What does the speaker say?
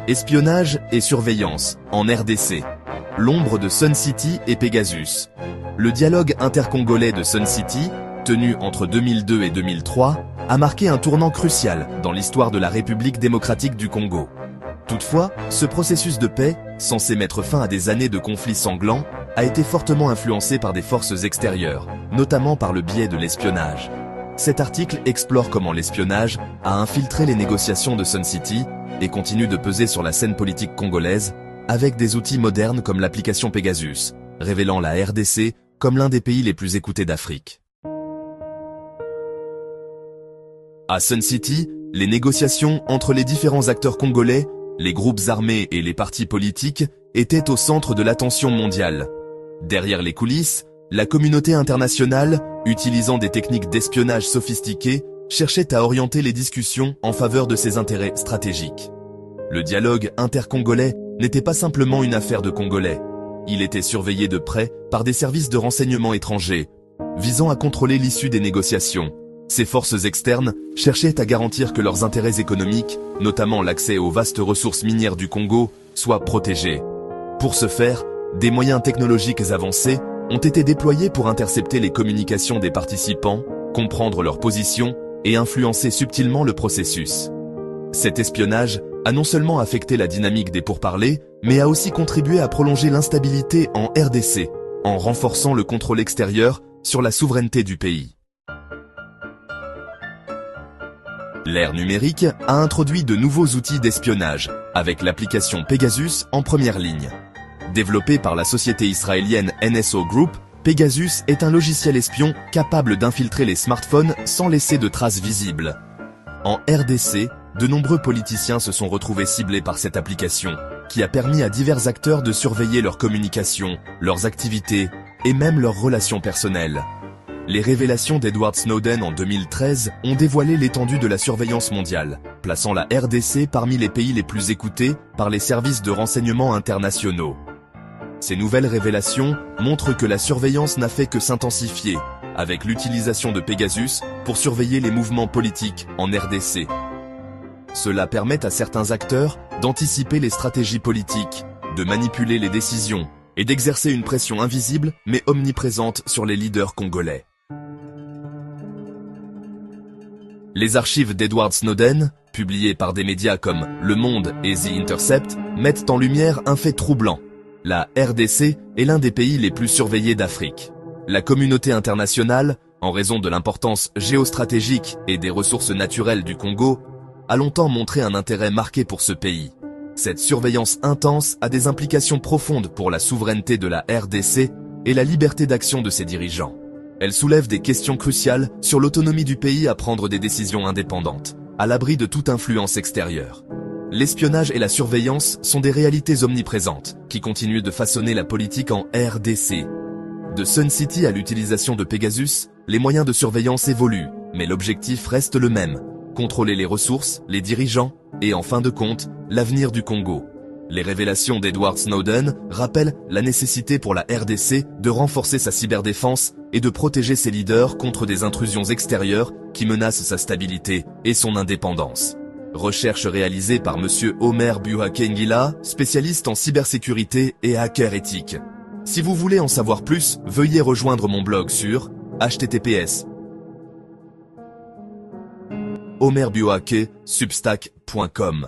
Espionnage et surveillance en RDC. L'ombre de Sun City et Pegasus. Le dialogue intercongolais de Sun City, tenu entre 2002 et 2003, a marqué un tournant crucial dans l'histoire de la République démocratique du Congo. Toutefois, ce processus de paix, censé mettre fin à des années de conflits sanglants, a été fortement influencé par des forces extérieures, notamment par le biais de l'espionnage. Cet article explore comment l'espionnage a infiltré les négociations de Sun City et continue de peser sur la scène politique congolaise avec des outils modernes comme l'application Pegasus, révélant la RDC comme l'un des pays les plus écoutés d'Afrique. À Sun City, les négociations entre les différents acteurs congolais, les groupes armés et les partis politiques étaient au centre de l'attention mondiale. Derrière les coulisses, la communauté internationale, utilisant des techniques d'espionnage sophistiquées, cherchait à orienter les discussions en faveur de ses intérêts stratégiques. Le dialogue intercongolais n'était pas simplement une affaire de Congolais. Il était surveillé de près par des services de renseignement étrangers, visant à contrôler l'issue des négociations. Ces forces externes cherchaient à garantir que leurs intérêts économiques, notamment l'accès aux vastes ressources minières du Congo, soient protégés. Pour ce faire, des moyens technologiques avancés ont été déployés pour intercepter les communications des participants, comprendre leur position et influencer subtilement le processus. Cet espionnage a non seulement affecté la dynamique des pourparlers, mais a aussi contribué à prolonger l'instabilité en RDC, en renforçant le contrôle extérieur sur la souveraineté du pays. L'ère numérique a introduit de nouveaux outils d'espionnage, avec l'application Pegasus en première ligne. Développé par la société israélienne NSO Group, Pegasus est un logiciel espion capable d'infiltrer les smartphones sans laisser de traces visibles. En RDC, de nombreux politiciens se sont retrouvés ciblés par cette application, qui a permis à divers acteurs de surveiller leurs communications, leurs activités et même leurs relations personnelles. Les révélations d'Edward Snowden en 2013 ont dévoilé l'étendue de la surveillance mondiale, plaçant la RDC parmi les pays les plus écoutés par les services de renseignement internationaux. Ces nouvelles révélations montrent que la surveillance n'a fait que s'intensifier, avec l'utilisation de Pegasus pour surveiller les mouvements politiques en RDC. Cela permet à certains acteurs d'anticiper les stratégies politiques, de manipuler les décisions et d'exercer une pression invisible mais omniprésente sur les leaders congolais. Les archives d'Edward Snowden, publiées par des médias comme Le Monde et The Intercept, mettent en lumière un fait troublant. La RDC est l'un des pays les plus surveillés d'Afrique. La communauté internationale, en raison de l'importance géostratégique et des ressources naturelles du Congo, a longtemps montré un intérêt marqué pour ce pays. Cette surveillance intense a des implications profondes pour la souveraineté de la RDC et la liberté d'action de ses dirigeants. Elle soulève des questions cruciales sur l'autonomie du pays à prendre des décisions indépendantes, à l'abri de toute influence extérieure. L'espionnage et la surveillance sont des réalités omniprésentes qui continuent de façonner la politique en RDC. De Sun City à l'utilisation de Pegasus, les moyens de surveillance évoluent, mais l'objectif reste le même: contrôler les ressources, les dirigeants et, en fin de compte, l'avenir du Congo. Les révélations d'Edward Snowden rappellent la nécessité pour la RDC de renforcer sa cyberdéfense et de protéger ses leaders contre des intrusions extérieures qui menacent sa stabilité et son indépendance. Recherche réalisée par Monsieur Omer Buakengila, spécialiste en cybersécurité et hacker éthique. Si vous voulez en savoir plus, veuillez rejoindre mon blog sur https://omerbuake.substack.com.